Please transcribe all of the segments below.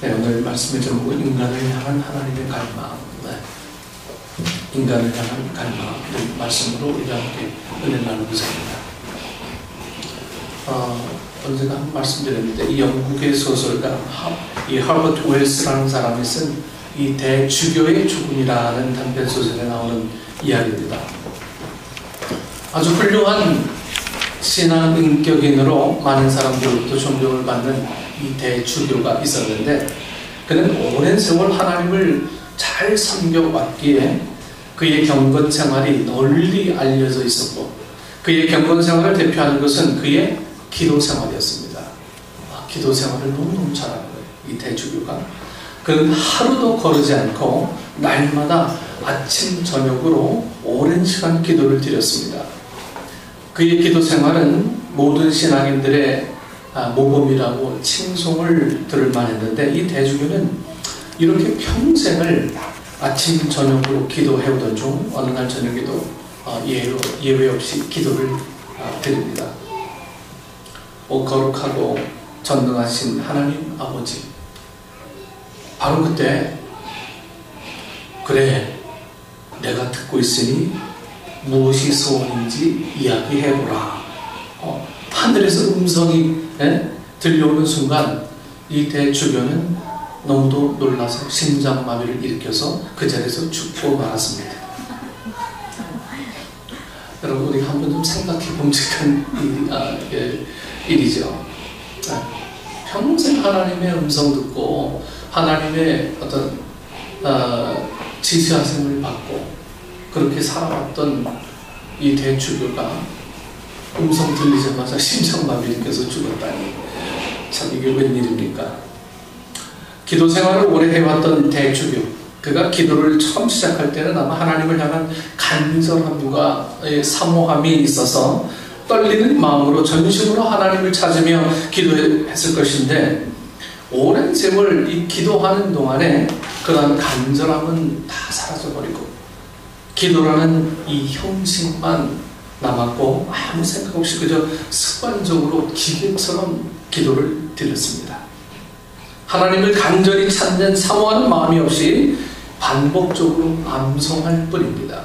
네, 오늘 말씀의 제목은 인간을 향한 하나님의 갈망. 네. 인간을 향한 갈망. 말씀으로 우리가 함께 은혜 나누겠습니다. 언젠가 한번 말씀드렸는데, 이 영국의 소설가 이 하버트 웰스라는 사람이 쓴 이 대주교의 죽음이라는 단편 소설에 나오는 이야기입니다. 아주 훌륭한 신앙 인격인으로 많은 사람들로부터 존경을 받는 이 대주교가 있었는데, 그는 오랜 세월 하나님을 잘 섬겨왔기에 그의 경건 생활이 널리 알려져 있었고, 그의 경건 생활을 대표하는 것은 그의 기도 생활이었습니다. 기도 생활을 너무너무 잘하는 거예요, 이 대주교가. 그는 하루도 거르지 않고 날마다 아침 저녁으로 오랜 시간 기도를 드렸습니다. 그의 기도 생활은 모든 신앙인들의 모범이라고 칭송을 들을 만했는데, 이 대주교는 이렇게 평생을 아침 저녁으로 기도해오던 중 어느 날 저녁에도 예외 없이 기도를 드립니다. 오 거룩하고 전능하신 하나님 아버지, 바로 그때 그래, 내가 듣고 있으니 무엇이 소원인지 이야기해보라. 하늘에서 음성이 들려오는 순간 이 대주교는 너무도 놀라서 심장마비를 일으켜서 그 자리에서 죽고 말았습니다. 여러분, 우리가 한번 좀 생각해 봄직한 일이죠. 평생 하나님의 음성 듣고 하나님의 어떤 지시하심을 받고 그렇게 살아왔던 이 대주교가 음성 들리자마자 심장마비 일으켜서 죽었다니, 참 이게 웬일입니까? 기도 생활을 오래 해왔던 대주교, 그가 기도를 처음 시작할 때는 아마 하나님을 향한 간절함과 사모함이 있어서 떨리는 마음으로 전심으로 하나님을 찾으며 기도했을 것인데, 오랜 세월 이 기도하는 동안에 그런 간절함은 다 사라져버리고 기도라는 이 형식만 남았고 아무 생각 없이 그저 습관적으로 기계처럼 기도를 드렸습니다. 하나님을 간절히 찾는 사모하는 마음이 없이 반복적으로 암송할 뿐입니다.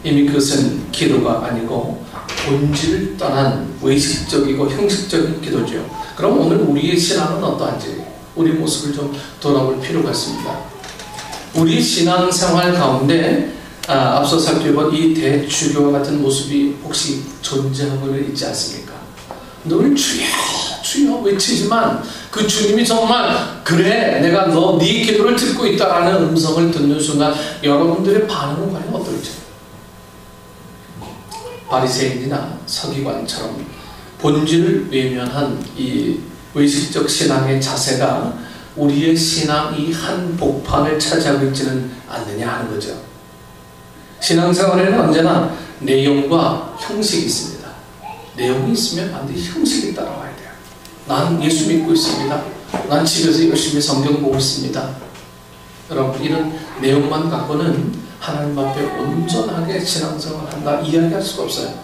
이미 그것은 기도가 아니고 본질을 떠난 외식적이고 형식적인 기도죠. 그럼 오늘 우리의 신앙은 어떠한지 우리 모습을 좀 돌아볼 필요가 있습니다. 우리 신앙생활 가운데 앞서 살펴본 이 대주교와 같은 모습이 혹시 존재하고는 있지 않습니까? 늘 주여 주여 외치지만 그 주님이 정말 그래 내가 네 기도를 듣고 있다라는 음성을 듣는 순간 여러분들의 반응은 과연 어떨지? 바리새인이나 서기관처럼 본질을 외면한 이 외식적 신앙의 자세가 우리의 신앙이 한 복판을 차지하고 있지는 않느냐 하는 거죠. 신앙생활에는 언제나 내용과 형식이 있습니다. 내용이 있으면 반드시 형식이 따라와야 돼요. 난 예수 믿고 있습니다. 난 집에서 열심히 성경 보고 있습니다. 여러분, 이런 내용만 갖고는 하나님 앞에 온전하게 신앙생활을 한다 이야기할 수가 없어요.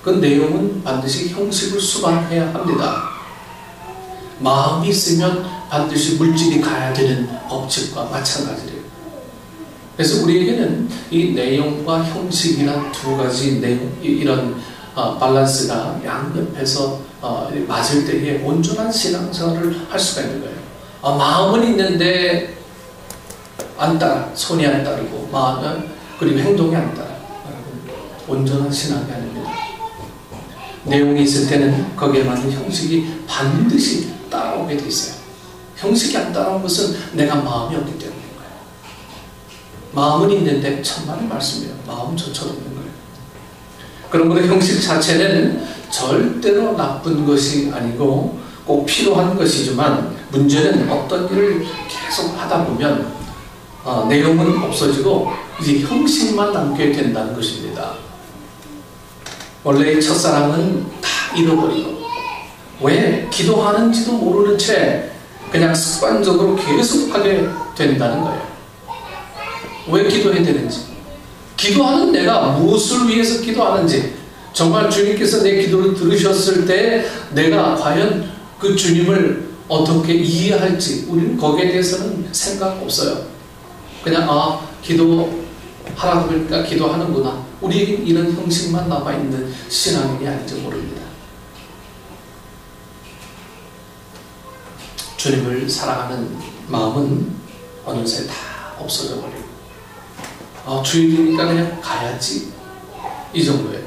그 내용은 반드시 형식을 수반해야 합니다. 마음이 있으면 반드시 물질이 가야 되는 법칙과 마찬가지래요. 그래서 우리에게는 이 내용과 형식이란 두 가지 이런 밸런스가 양옆에서 맞을 때에 온전한 신앙생활을 할 수가 있는 거예요. 마음은 있는데 안 따라, 손이 안 따르고 마음은 그리고 행동이 안 따라, 온전한 신앙이 아닙니다. 내용이 있을 때는 거기에 맞는 형식이 반드시 따라오게 돼 있어요. 형식이 안 따라온 것은 내가 마음이 없기 때문인 거예요. 마음은 있는데 천만의 말씀이에요. 마음은 저처럼 있는 거예요. 그러므로 형식 자체는 절대로 나쁜 것이 아니고 꼭 필요한 것이지만, 문제는 어떤 일을 계속 하다 보면 내용은 없어지고 이제 형식만 남게 된다는 것입니다. 원래 첫사랑은 다 잃어버리고 왜 기도하는지도 모르는 채 그냥 습관적으로 계속하게 된다는 거예요. 왜 기도해야 되는지, 기도하는 내가 무엇을 위해서 기도하는지, 정말 주님께서 내 기도를 들으셨을 때 내가 과연 그 주님을 어떻게 이해할지 우리는 거기에 대해서는 생각 없어요. 그냥 기도하라고 그러니까 기도하는구나. 우리에겐 이런 형식만 남아있는 신앙인이 아닌지 모릅니다. 주님을 사랑하는 마음은 어느새 다 없어져 버리고 주일이니까 그냥 가야지 이 정도예요.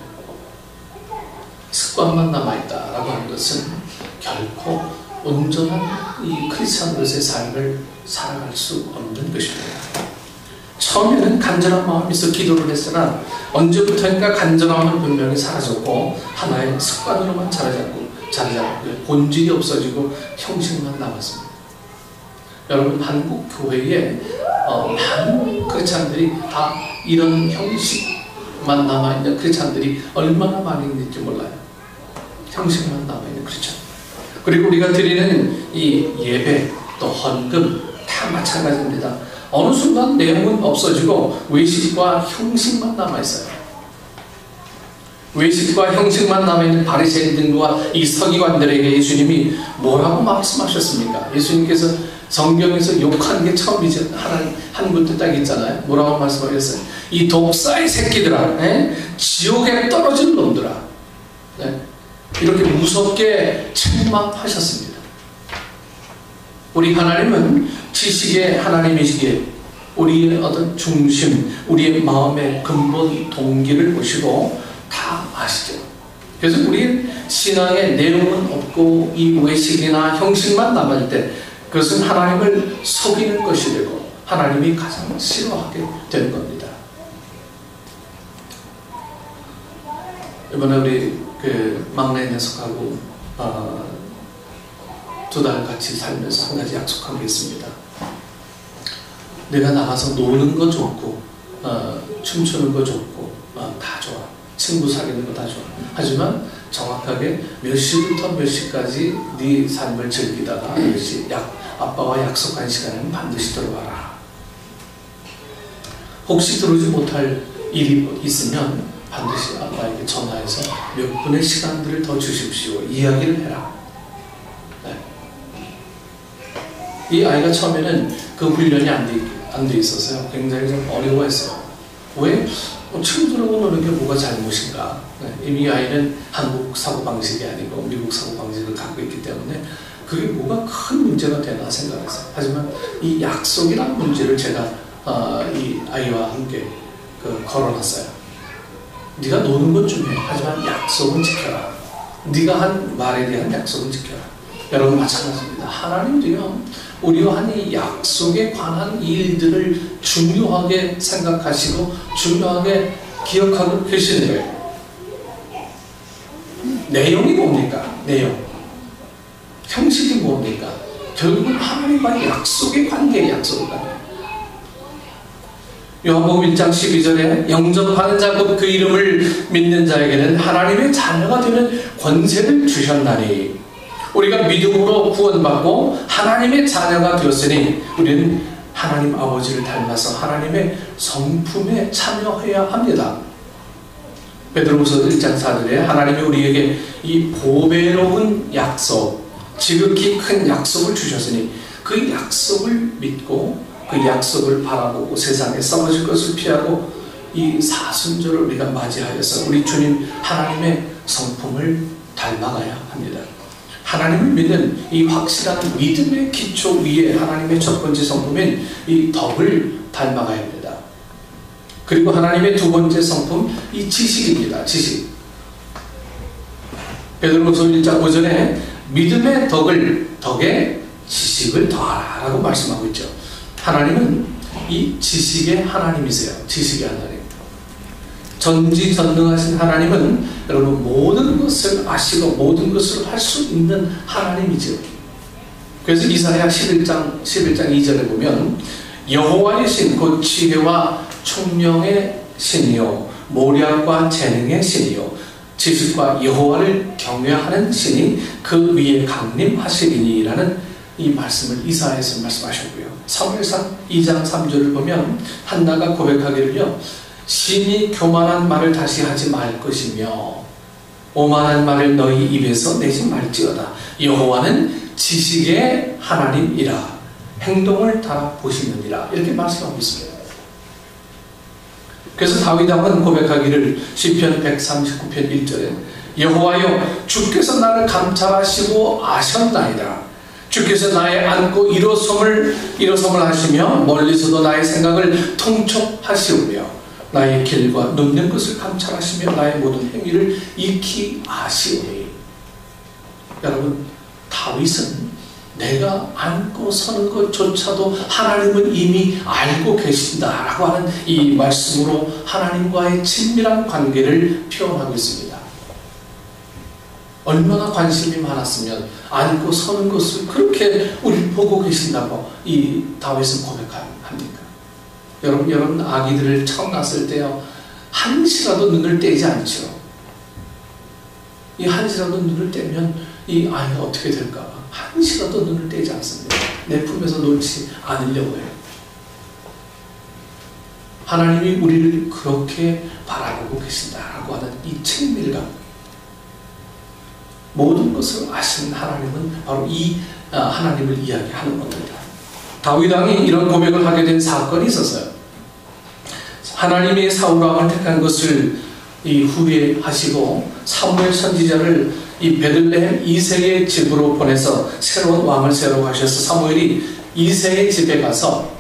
습관만 남아있다라고 하는 것은 결코 온전한 이 크리스찬으로서의 삶을 살아갈 수 없는 것입니다. 처음에는 간절한 마음이 있어 기도를 했으나 언제부터인가 간절함은 분명히 사라졌고 하나의 습관으로만 자리 잡고 본질이 없어지고 형식만 남았습니다. 여러분, 한국 교회에 많은 크리스찬들이 다 이런 형식만 남아있는 크리스찬들이 얼마나 많이 있는지 몰라요. 형식만 남아있는 크리스찬. 그리고 우리가 드리는 이 예배 또 헌금 다 마찬가지입니다. 어느 순간 내용은 없어지고 외식과 형식만 남아있어요. 외식과 형식만 남아있는 바리새인들과 이 서기관들에게 예수님이 뭐라고 말씀하셨습니까? 예수님께서 성경에서 욕한 게 처음이죠. 한 군데 딱 있잖아요. 뭐라고 말씀하셨어요? 이 독사의 새끼들아, 지옥에 떨어진 놈들아, 이렇게 무섭게 책망하셨습니다. 우리 하나님은 지식의 하나님이시기에 우리의 어떤 중심, 우리의 마음의 근본 동기를 보시고 다 아시죠. 그래서 우리 신앙의 내용은 없고 이 외식이나 형식만 남을 때 그것은 하나님을 속이는 것이 되고 하나님이 가장 싫어하게 되는 겁니다. 이번에 우리 막내 녀석하고 2달 같이 살면서 한 가지 약속한 게 있습니다. 내가 나가서 노는 거 좋고 춤추는 거 좋고 다 좋아. 친구 사귀는 거 다 좋아. 하지만 정확하게 몇 시부터 몇 시까지 네 삶을 즐기다가 몇 시 아빠와 약속한 시간에는 반드시 들어와라. 혹시 들어오지 못할 일이 있으면 반드시 아빠에게 전화해서 몇 분의 시간들을 더 주십시오. 이야기를 해라. 이 아이가 처음에는 그 훈련이 안 돼 있어서요. 굉장히 좀 어려워했어요. 왜? 친구들하고 노는 게 뭐가 잘못인가? 이미 아이는 한국 사고방식이 아니고 미국 사고방식을 갖고 있기 때문에 그게 뭐가 큰 문제가 되나 생각했어요. 하지만 이 약속이라는 문제를 제가 이 아이와 함께 걸어놨어요. 네가 노는 건 중요해. 하지만 약속은 지켜라. 네가 한 말에 대한 약속은 지켜라. 여러분 마찬가지입니다. 하나님도요, 우리와 한 이 약속에 관한 일들을 중요하게 생각하시고 중요하게 기억하고 계시는 거예요. 내용이 뭡니까? 내용. 형식이 뭡니까? 결국은 하나님과의 약속의 관계의 약속을 관계. 요한복음 1장 12절에 영접하는 자 곧 그 이름을 믿는 자에게는 하나님의 자녀가 되는 권세를 주셨나니 우리가 믿음으로 구원받고 하나님의 자녀가 되었으니 우리는 하나님 아버지를 닮아서 하나님의 성품에 참여해야 합니다. 베드로후서 1장 4절에 하나님이 우리에게 이 보배로운 약속, 지극히 큰 약속을 주셨으니 그 약속을 믿고 그 약속을 바라보고 세상에 썩어질 것을 피하고 이 사순절을 우리가 맞이하여서 우리 주님 하나님의 성품을 닮아가야 합니다. 하나님을 믿는 이 확실한 믿음의 기초 위에 하나님의 첫 번째 성품인 이 덕을 닮아가야 합니다. 그리고 하나님의 두 번째 성품, 이 지식입니다. 지식. 베드로후서 1장 5절에 믿음의 덕에 지식을 더하라 라고 말씀하고 있죠. 하나님은 이 지식의 하나님이세요. 지식의 하나님. 전지전능하신 하나님은 여러분 모든 것을 아시고 모든 것을 할 수 있는 하나님이죠. 그래서 이사야 11장 2절에 보면 여호와의 신 곧 지혜와 총명의 신이요 모략과 재능의 신이요 지식과 여호와를 경외하는 신이 그 위에 강림하시리니라는 이 말씀을 이사야에서 말씀하셨고요. 사무엘상 2장 3절을 보면 한나가 고백하기를요, 신이 교만한 말을 다시 하지 말 것이며 오만한 말을 너희 입에서 내지 말지어다. 여호와는 지식의 하나님이라 행동을 다 보시느니라 이렇게 말씀하고 있습니다. 그래서 다윗 왕은 고백하기를 시편 139편 1절에 여호와여 주께서 나를 감찰하시고 아셨나이다. 주께서 나의 안고 일어섬을 하시며 멀리서도 나의 생각을 통촉하시오며 나의 길과 눕는 것을 감찰하시며 나의 모든 행위를 익히 아시오니. 여러분, 다윗은 내가 앉고 서는 것조차도 하나님은 이미 알고 계신다라고 하는 이 말씀으로 하나님과의 친밀한 관계를 표현하고 있습니다. 얼마나 관심이 많았으면 앉고 서는 것을 그렇게 우리 보고 계신다고 이 다윗은 고백합니까? 여러분 아기들을 처음 낳았을 때요, 한시라도 눈을 떼지 않죠. 이 한시라도 눈을 떼면 이 아이가 어떻게 될까? 한시라도 눈을 떼지 않습니다. 내 품에서 놓지 않으려고 해요. 하나님이 우리를 그렇게 바라보고 계신다라고 하는 이 친밀감, 모든 것을 아시는 하나님은 바로 이 하나님을 이야기하는 겁니다. 다윗 왕이 이런 고백을 하게 된 사건이 있었어요. 하나님이 사울 왕을 택한 것을 이 후회하시고 사무엘 선지자를 이 베들레헴 이새의 집으로 보내서 새로운 왕을 세우라고 하셔서 사무엘이 이새의 집에 가서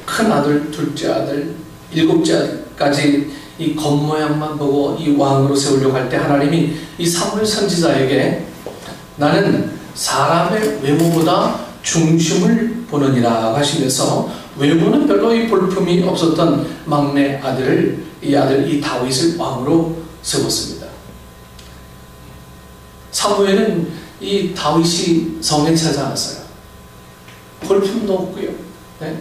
큰 아들, 둘째 아들, 일곱째까지 이 겉모양만 보고 이 왕으로 세우려고 할 때 하나님이 이 사무엘 선지자에게 나는 사람의 외모보다 중심을 보느니라 하시면서 외모는 별로 이 볼품이 없었던 막내 아들을 이 다윗을 왕으로 세웠습니다. 사무엘은 이 다윗이 성에 찾아왔어요. 볼품도 없고요. 네?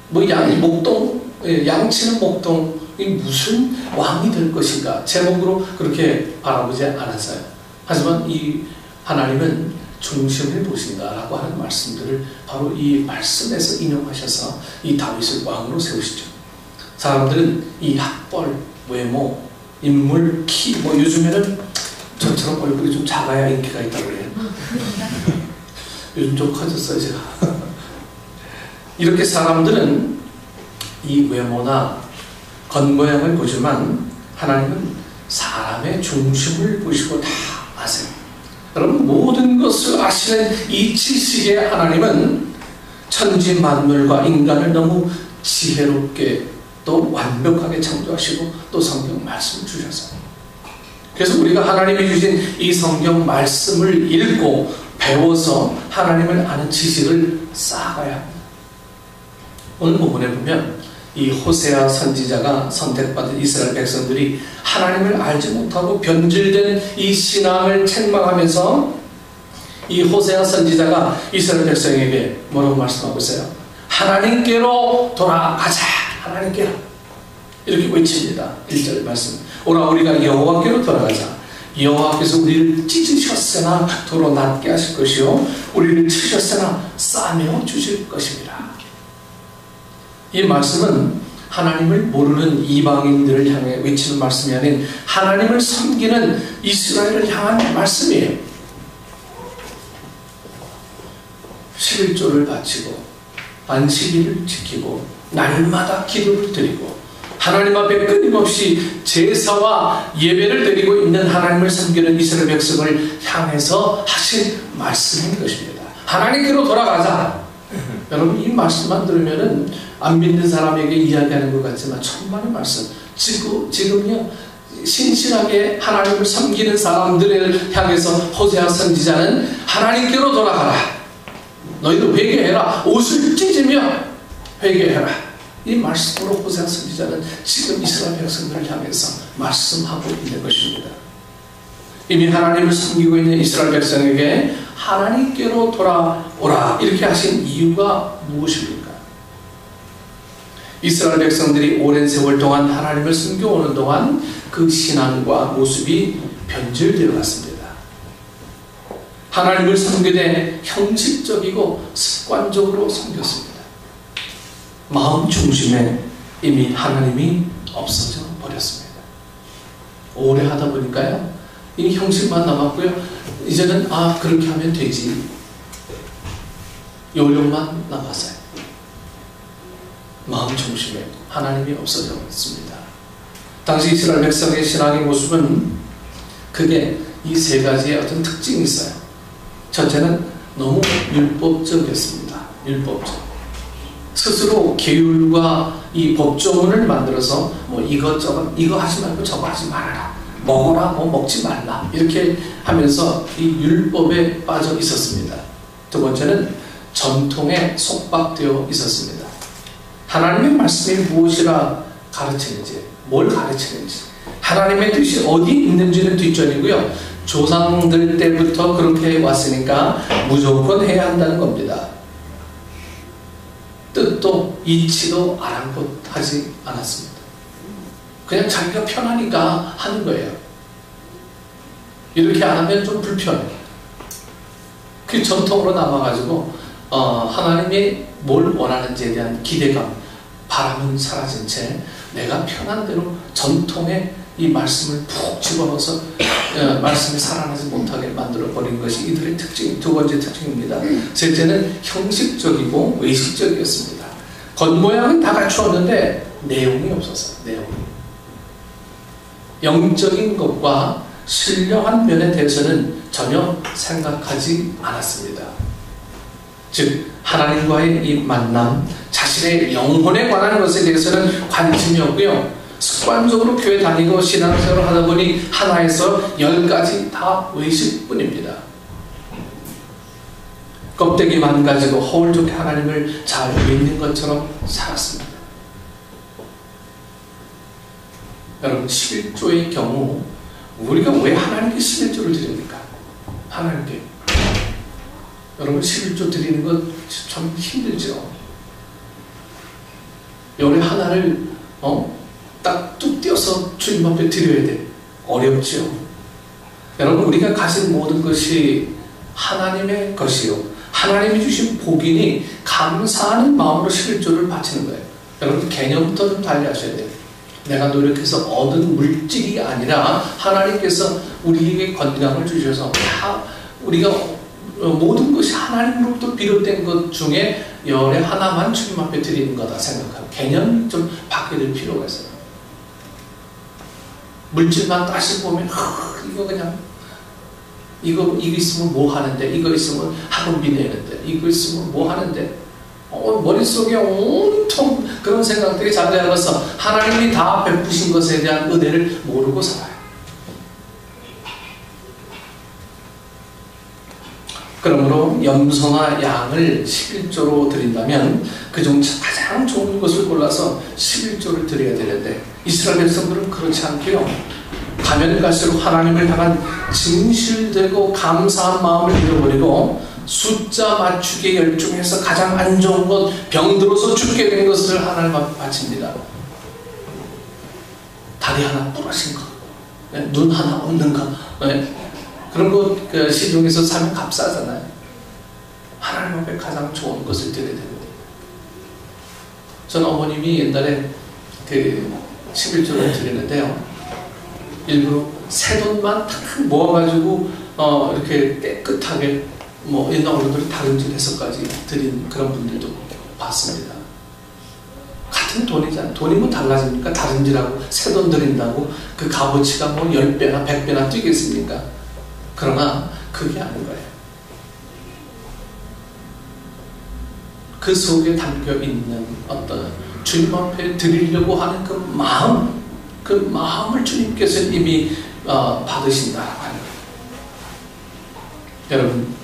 뭐 양치는 목동이 무슨 왕이 될 것인가 제목으로 그렇게 바라보지 않았어요. 하지만 이 하나님은 중심을 보신다라고 하는 말씀들을 바로 이 말씀에서 인용하셔서 이 다윗을 왕으로 세우시죠. 사람들은 이 학벌, 외모, 인물, 키, 뭐 요즘에는 저처럼 얼굴이 좀 작아야 인기가 있다고 그래요. 요즘 좀 커졌어요, 제가. 이렇게 사람들은 이 외모나 겉모양을 보지만 하나님은 사람의 중심을 보시고 다 아세요. 여러분, 모든 것을 아시는 이 지식의 하나님은 천지 만물과 인간을 너무 지혜롭게 또 완벽하게 창조하시고 또 성경 말씀을 주셔서, 그래서 우리가 하나님이 주신 이 성경 말씀을 읽고 배워서 하나님을 아는 지식을 쌓아가야 합니다. 오늘 본문에 보면 이 호세아 선지자가 선택받은 이스라엘 백성들이 하나님을 알지 못하고 변질된 이 신앙을 책망하면서 이 호세아 선지자가 이스라엘 백성에게 뭐라고 말씀하고 있어요? 하나님께로 돌아가자. 하나님께로 이렇게 외칩니다. 1절 말씀, 오라 우리가 여호와께로 돌아가자. 여호와께서 우리를 찢으셨으나 도로 낫게 하실 것이요 우리를 치셨으나 싸매어 주실 것입니다. 이 말씀은 하나님을 모르는 이방인들을 향해 외치는 말씀이 아닌 하나님을 섬기는 이스라엘을 향한 말씀이에요. 11조를 바치고 안식일을 지키고 날마다 기도를 드리고 하나님 앞에 끊임없이 제사와 예배를 드리고 있는 하나님을 섬기는 이스라엘 백성을 향해서 하신 말씀인 것입니다. 하나님께로 돌아가자. 여러분, 이 말씀만 들으면은 안 믿는 사람에게 이야기하는 것 같지만 천만의 말씀. 지금요 신실하게 하나님을 섬기는 사람들을 향해서 호세아 선지자는 하나님께로 돌아가라. 너희도 회개해라. 옷을 찢으며 회개해라. 이 말씀으로 호세아 선지자는 지금 이스라엘 백성들을 향해서 말씀하고 있는 것입니다. 이미 하나님을 섬기고 있는 이스라엘 백성에게 하나님께로 돌아오라 이렇게 하신 이유가 무엇입니까? 이스라엘 백성들이 오랜 세월 동안 하나님을 섬겨오는 동안 그 신앙과 모습이 변질되어 갔습니다. 하나님을 섬기되 형식적이고 습관적으로 섬겼습니다. 마음 중심에 이미 하나님이 없어져 버렸습니다. 오래 하다 보니까요, 이 형식만 남았고요. 이제는 그렇게 하면 되지. 요령만 남았어요. 마음 중심에 하나님이 없어져 있습니다. 당시 이스라엘 백성의 신앙의 모습은 그게 이 세 가지의 어떤 특징이 있어요. 첫째는 너무 율법적이었습니다. 율법적. 스스로 계율과 이 법조문을 만들어서 뭐 이것저것 이거 하지 말고 저거 하지 말아라. 먹어라 뭐 먹지 말라. 이렇게 하면서 이 율법에 빠져 있었습니다. 두 번째는 전통에 속박되어 있었습니다. 하나님의 말씀이 무엇이라 가르치는지, 뭘 가르치는지, 하나님의 뜻이 어디 있는지는 뒷전이고요. 조상들 때부터 그렇게 왔으니까 무조건 해야 한다는 겁니다. 뜻도 이치도 아랑곳하지 않았습니다. 그냥 자기가 편하니까 하는 거예요. 이렇게 안 하면 좀 불편해요. 그 전통으로 남아가지고 하나님이 뭘 원하는지에 대한 기대감, 바람은 사라진 채 내가 편한 대로 전통에 이 말씀을 푹 집어넣어서 말씀이 살아나지 못하게 만들어버린 것이 이들의 특징, 두 번째 특징입니다. 셋째는 형식적이고 외식적이었습니다. 겉모양은 다 갖추었는데 내용이 없었어요. 내용이. 영적인 것과 신령한 면에 대해서는 전혀 생각하지 않았습니다. 즉 하나님과의 이 만남, 자신의 영혼에 관한 것에 대해서는 관심이 없고요. 습관적으로 교회 다니고 신앙생활을 하다 보니 하나에서 10가지 다 외식뿐입니다. 껍데기만 가지고 허울 좋게 하나님을 잘 믿는 것처럼 살았습니다. 여러분 11조의 경우 우리가 왜 하나님께 11조를 드립니까? 하나님께 여러분 11조 드리는 것 참 힘들죠. 열에 하나를 딱 뚝 떼어서 주님 앞에 드려야 돼. 어렵죠. 여러분 우리가 가진 모든 것이 하나님의 것이요 하나님이 주신 복이니 감사하는 마음으로 11조를 바치는 거예요. 여러분 개념부터 좀 달리하셔야 돼요. 내가 노력해서 얻은 물질이 아니라 하나님께서 우리에게 건강을 주셔서 다 우리가 모든 것이 하나님으로부터 비롯된 것 중에 열에 하나만 주님 앞에 드리는 거다 생각하고 개념이 좀 바뀌어질 필요가 있어요. 물질만 따지고 보면 이거 그냥 이거 있으면 뭐 하는데, 이거 있으면 학원비 내는데, 이거 있으면 뭐 하는데, 머릿속에 온통 그런 생각들이 잠자어서 하나님이 다 베푸신 것에 대한 은혜를 모르고 살아요. 그러므로 염소나 양을 11조로 드린다면 그중 가장 좋은 것을 골라서 11조를 드려야 되는데 이스라엘 백성들은 그렇지 않고요. 가면 갈수록 하나님을 향한 진실되고 감사한 마음을 잃어버리고 숫자 맞추기에 열중해서 가장 안 좋은 것, 병들어서 죽게 된 것을 하나님 앞에 바칩니다. 다리 하나 부러진 거, 눈 하나 없는 거, 그런 거 시중에서 사면 값싸잖아요. 하나님 앞에 가장 좋은 것을 드려야 됩니다. 전 어머님이 옛날에 그 11조를 드리는데요. 일부러 새 돈만 탁 모아가지고 이렇게 깨끗하게 옛날 어른들이 다름질해서까지 드린 그런 분들도 봤습니다. 같은 돈이잖아요. 돈이 뭐 달라집니까? 다름질하고 새 돈 드린다고 그 값어치가 뭐 10배나 100배나 뛰겠습니까? 그러나 그게 아닌 거예요. 그 속에 담겨있는 어떤 주님 앞에 드리려고 하는 그 마음을 주님께서 이미 받으신다라고 하는 거예요. 여러분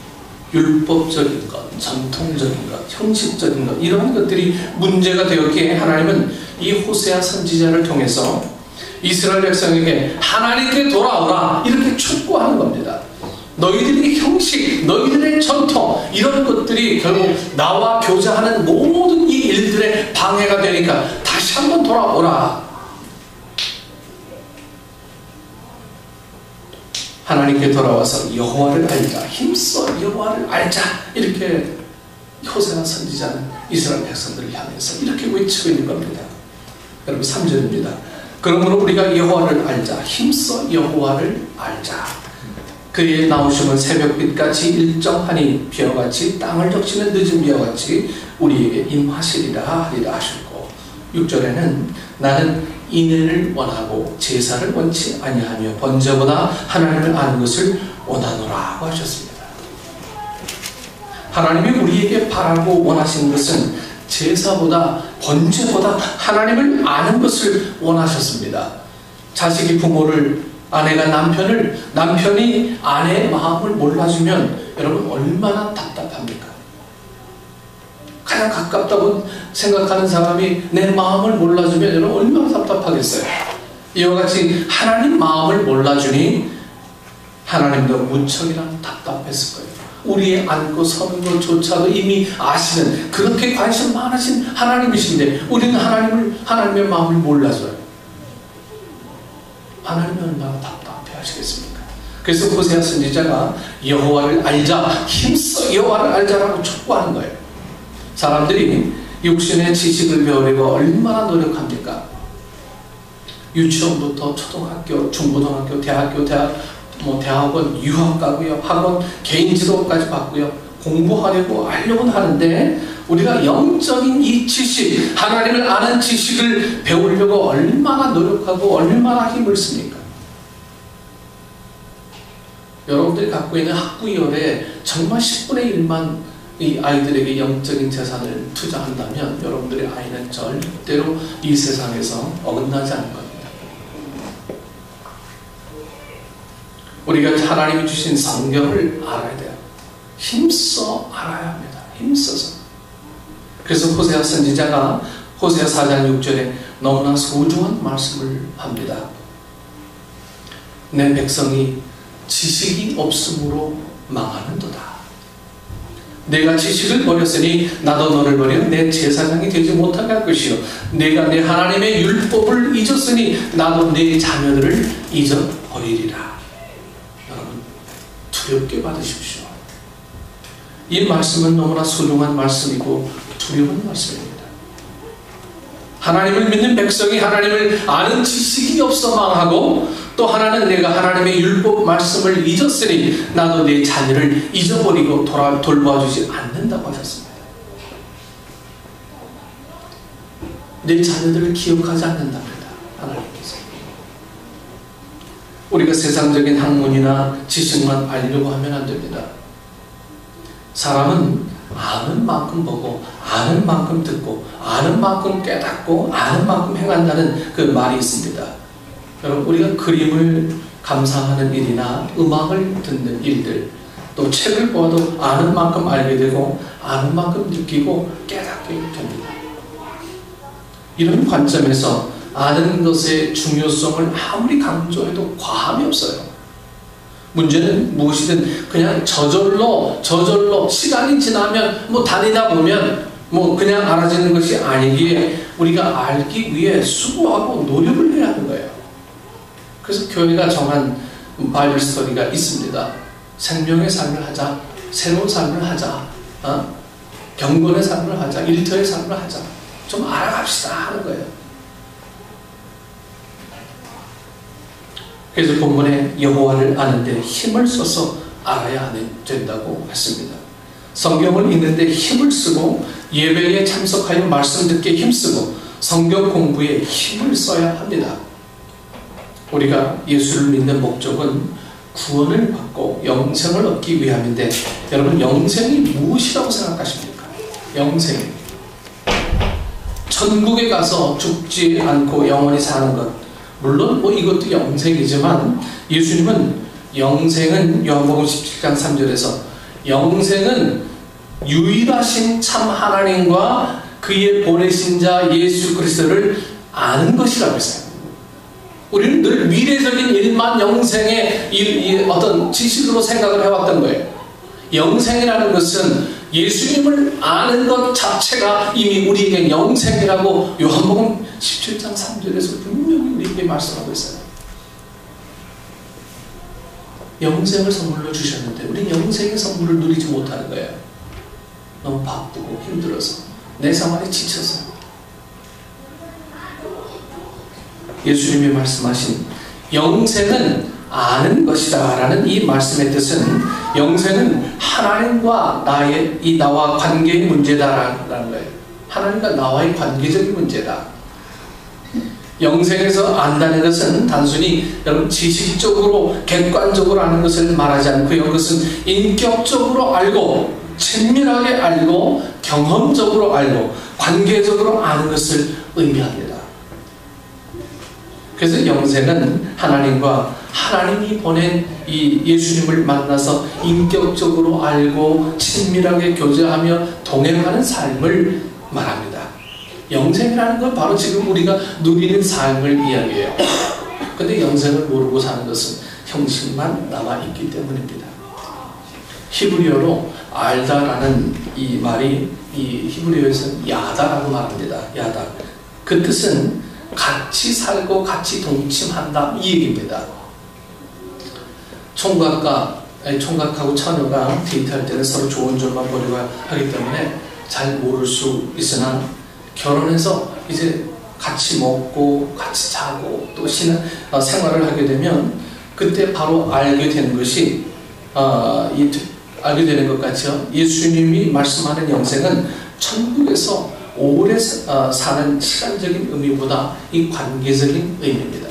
율법적인 것, 전통적인 것, 형식적인 것 이런 것들이 문제가 되었기에 하나님은 이 호세아 선지자를 통해서 이스라엘 백성에게 하나님께 돌아오라 이렇게 촉구하는 겁니다. 너희들의 형식, 너희들의 전통 이런 것들이 결국 나와 교제하는 모든 이 일들의 방해가 되니까 다시 한번 돌아오라. 하나님께 돌아와서 여호와를 알자, 힘써 여호와를 알자 이렇게 호세아 선지자는 이스라엘 백성들을 향해서 이렇게 외치고 있는 겁니다. 여러분 3절입니다. 그러므로 우리가 여호와를 알자. 힘써 여호와를 알자. 그의 나오심은 새벽빛같이 일정하니 비와같이 땅을 적시는 늦은 비와같이 우리에게 임하시리라 하리라 하셨고, 6절에는 나는 인애를 원하고 제사를 원치 아니하며 번제보다 하나님을 아는 것을 원하노라고 하셨습니다. 하나님이 우리에게 바라고 원하시는 것은 제사보다 번제보다 하나님을 아는 것을 원하셨습니다. 자식이 부모를, 아내가 남편을, 남편이 아내의 마음을 몰라주면 여러분 얼마나 답답합니까? 가장 가깝다고 생각하는 사람이 내 마음을 몰라주면 여러분 얼마나 답답하겠어요. 이와 같이 하나님 마음을 몰라주니 하나님도 무척이나 답답했을 거예요. 우리의 앉고 서는 것조차도 이미 아시는, 그렇게 관심 많으신 하나님이신데 우리는 하나님의 마음을 몰라줘요. 하나님이 얼마나 답답해 하시겠습니까? 그래서 호세아 선지자가 여호와를 알자, 힘써 여호와를 알자라고 촉구하는 거예요. 사람들이 육신의 지식을 배우려고 얼마나 노력합니까? 유치원부터 초등학교, 중고등학교, 대학교, 대학원, 유학 가고요, 학원, 개인 지도까지 받고요, 공부하려고 하려고는 하는데 우리가 영적인 이 지식, 하나님을 아는 지식을 배우려고 얼마나 노력하고 얼마나 힘을 씁니까? 여러분들이 갖고 있는 학구열에 정말 10분의 1만 이 아이들에게 영적인 재산을 투자한다면 여러분들의 아이는 절대로 이 세상에서 어긋나지 않을 겁니다. 우리가 하나님이 주신 성경을 알아야 돼요. 힘써 알아야 합니다. 힘써서. 그래서 호세아 선지자가 호세아 4장 6절에 너무나 소중한 말씀을 합니다. 내 백성이 지식이 없음으로 망하는도다. 내가 지식을 버렸으니 나도 너를 버려 내 제사장이 되지 못하게 할 것이요, 내가 내 하나님의 율법을 잊었으니 나도 내 자녀들을 잊어버리리라. 여러분 두렵게 받으십시오. 이 말씀은 너무나 소중한 말씀이고 두려운 말씀입니다. 하나님을 믿는 백성이 하나님을 아는 지식이 없어 망하고, 또 하나는 내가 하나님의 율법 말씀을 잊었으니 나도 내 자녀를 잊어버리고 돌봐주지 않는다고 하셨습니다. 내 자녀들을 기억하지 않는답니다. 하나님께서. 우리가 세상적인 학문이나 지식만 알려고 하면 안 됩니다. 사람은 아는 만큼 보고 아는 만큼 듣고 아는 만큼 깨닫고 아는 만큼 행한다는 그 말이 있습니다. 여러분 우리가 그림을 감상하는 일이나 음악을 듣는 일들, 또 책을 보아도 아는 만큼 알게 되고 아는 만큼 느끼고 깨닫게 됩니다. 이런 관점에서 아는 것의 중요성을 아무리 강조해도 과함이 없어요. 문제는 무엇이든 그냥 저절로 시간이 지나면 다니다 보면 그냥 알아지는 것이 아니기에 우리가 알기 위해 수고하고 노력을 해야 하는 거예요. 그래서 교회가 정한 바이블 스터디가 있습니다. 생명의 삶을 하자, 새로운 삶을 하자, 경건의 삶을 하자, 일터의 삶을 하자, 좀 알아갑시다 하는 거예요. 그래서 본문에 여호와를 아는데 힘을 써서 알아야 된다고 했습니다. 성경을 읽는데 힘을 쓰고 예배에 참석하여 말씀 듣기에 힘쓰고 성경 공부에 힘을 써야 합니다. 우리가 예수를 믿는 목적은 구원을 받고 영생을 얻기 위함인데, 여러분 영생이 무엇이라고 생각하십니까? 영생, 천국에 가서 죽지 않고 영원히 사는 것, 물론 이것도 영생이지만 예수님은 영생은 요한복음 17장 3절에서 영생은 유일하신 참 하나님과 그의 보내신 자 예수 그리스도를 아는 것이라고 했어요. 우리는 늘 미래적인 일만 영생의 어떤 지식으로 생각을 해왔던 거예요. 영생이라는 것은 예수님을 아는 것 자체가 이미 우리에게 영생이라고 요한복음 17장 3절에서 분명히 우리에게 말씀하고 있어요. 영생을 선물로 주셨는데 우리는 영생의 선물을 누리지 못하는 거예요. 너무 바쁘고 힘들어서, 내 생활에 지쳐서. 예수님이 말씀하신 영생은 아는 것이다 라는 이 말씀의 뜻은 영생은 하나님과 나와 관계의 문제다라는 거예요. 하나님과 나와의 관계적인 문제다. 영생에서 안다는 것은 단순히 여러분 지식적으로 객관적으로 아는 것을 말하지 않고요. 그것은 인격적으로 알고 친밀하게 알고 경험적으로 알고 관계적으로 아는 것을 의미합니다. 그래서 영생은 하나님이 보낸 이 예수님을 만나서 인격적으로 알고 친밀하게 교제하며 동행하는 삶을 말합니다. 영생이라는 건 바로 지금 우리가 누리는 삶을 이야기해요. 근데 영생을 모르고 사는 것은 형식만 남아있기 때문입니다. 히브리어로 알다라는 이 말이 이 히브리어에서는 야다라고 말합니다. 야다. 그 뜻은 같이 살고 같이 동침한다 이 얘기입니다. 총각하고 처녀가 데이트할 때는 서로 좋은 점만 보려고 하기 때문에 잘 모를 수 있으나 결혼해서 이제 같이 먹고 같이 자고 또 생활을 하게 되면 그때 바로 알게 되는 것이 알게 되는 것 같죠. 예수님이 말씀하는 영생은 천국에서 오래 사는 시간적인 의미보다 이 관계적인 의미입니다.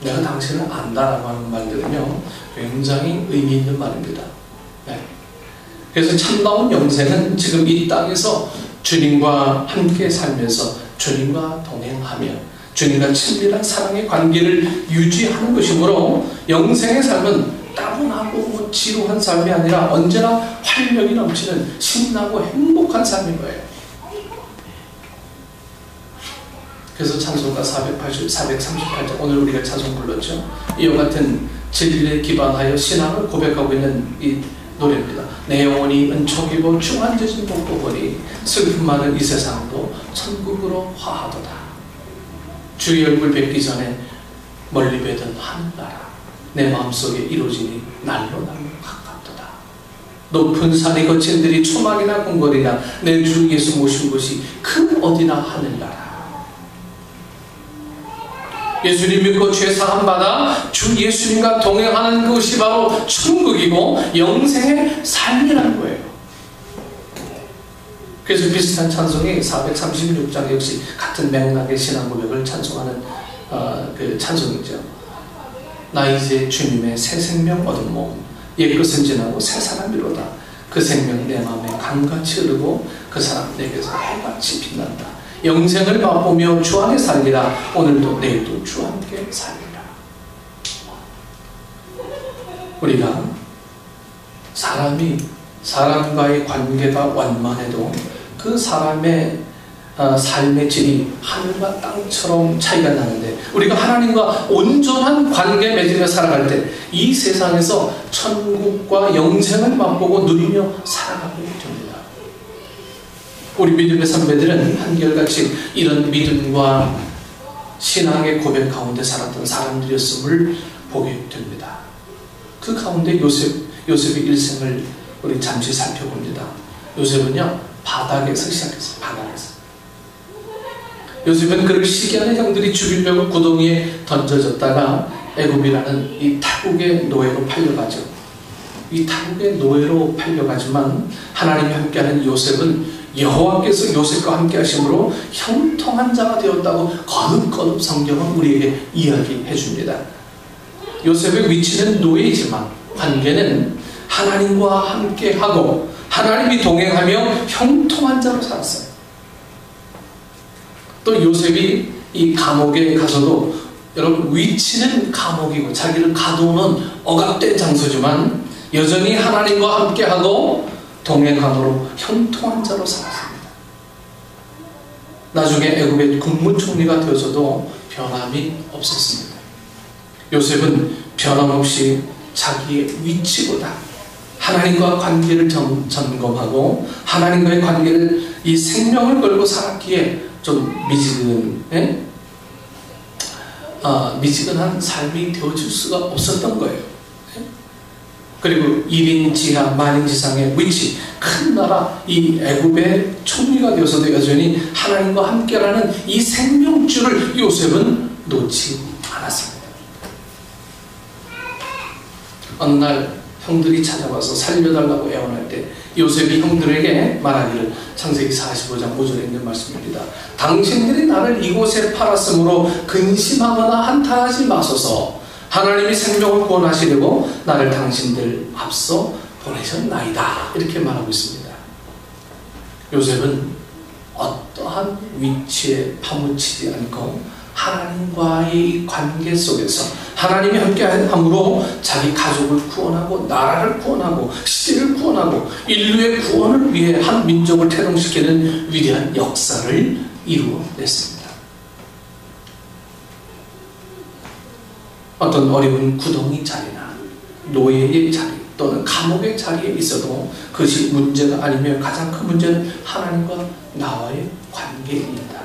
내가 당신을 안다라고 하는 말들은요 굉장히 의미 있는 말입니다. 네. 그래서 참다운 영생은 지금 이 땅에서 주님과 함께 살면서 주님과 동행하며 주님과 친밀한 사랑의 관계를 유지하는 것이므로 영생의 삶은 따분하고 지루한 삶이 아니라 언제나 활력이 넘치는 신나고 행복한 삶인 거예요. 그래서 찬송가 438장 오늘 우리가 찬송 불렀죠. 이와 같은 진리에 기반하여 신앙을 고백하고 있는 이 노래입니다. 내 영혼이 은총 입어 충만해진 복도 보니 슬픔 많은 이 세상도 천국으로 화하도다. 주의 얼굴 뵙기 전에 멀리 뵈던 하늘나라 내 마음속에 이루어지니 날로 가깝도다. 높은 산이 거친 들이 초막이나 궁궐이나 내 주 예수 모신 곳이 그 어디나 하늘나라. 예수님 믿고 죄 사함 받아 주 예수님과 동행하는 것이 바로 천국이고 영생의 삶이라는 거예요. 그래서 비슷한 찬송이 436장 역시 같은 맥락의 신앙 고백을 찬송하는 그 찬송이죠. 나 이제 주님의 새 생명 얻은 몸 옛것은 지나고 새 사람이로다. 그 생명 내 마음에 강같이 흐르고 그 사람 내게서 해같이 빛난다. 영생을 맛보며 주 안에 살리라. 오늘도 내일도 주 함께 살리라. 우리가 사람과의 관계가 완만해도 그 사람의 삶의 질이 하늘과 땅처럼 차이가 나는데 우리가 하나님과 온전한 관계 맺으며 살아갈 때 이 세상에서 천국과 영생을 맛보고 누리며 살아가게 됩니다. 우리 믿음의 선배들은 한결같이 이런 믿음과 신앙의 고백 가운데 살았던 사람들이었음을 보게 됩니다. 그 가운데 요셉의 일생을 우리 잠시 살펴봅니다. 요셉은요 바닥에서 시작했어요. 바닥에서. 요셉은 그를 시기하는 형들이 죽이려고 구덩이에 던져졌다가 애굽이라는 이 타국의 노예로 팔려가죠. 이 타국의 노예로 팔려가지만 하나님이 함께하는 요셉은 여호와께서 요셉과 함께 하심으로 형통한 자가 되었다고 거듭거듭 성경은 우리에게 이야기해 줍니다. 요셉의 위치는 노예이지만 관계는 하나님과 함께하고 하나님이 동행하며 형통한 자로 살았어요. 또 요셉이 이 감옥에 가서도 여러분 위치는 감옥이고 자기를 가두는 억압된 장소지만 여전히 하나님과 함께하고 동행함으로 형통한 자로 살았습니다. 나중에 애굽의 국무총리가 되어서도 변함이 없었습니다. 요셉은 변함없이 자기의 위치보다 하나님과 관계를 점검하고 하나님과의 관계를 이 생명을 걸고 살았기에 좀 미지근한 삶이 되어질 수가 없었던 거예요. 그리고 1인 지하 만인 지상의 위치, 큰 나라 이 애굽의 총리가 되어서도 여전히 하나님과 함께라는 이 생명줄을 요셉은 놓지 않았습니다. 어느 날 형들이 찾아와서 살려달라고 애원할 때 요셉이 형들에게 말하기를, 창세기 45장 5절에 있는 말씀입니다. 당신들이 나를 이곳에 팔았으므로 근심하거나 한탄하지 마소서. 하나님이 생명을 구원하시려고 나를 당신들 앞서 보내셨나이다. 이렇게 말하고 있습니다. 요셉은 어떠한 위치에 파묻히지 않고 하나님과의 관계 속에서 하나님이 함께함으로 자기 가족을 구원하고 나라를 구원하고 시대를 구원하고 인류의 구원을 위해 한 민족을 태동시키는 위대한 역사를 이루어냈습니다. 어떤 어려운 구덩이 자리나 노예의 자리 또는 감옥의 자리에 있어도 그것이 문제가 아니면 가장 큰 문제는 하나님과 나와의 관계입니다.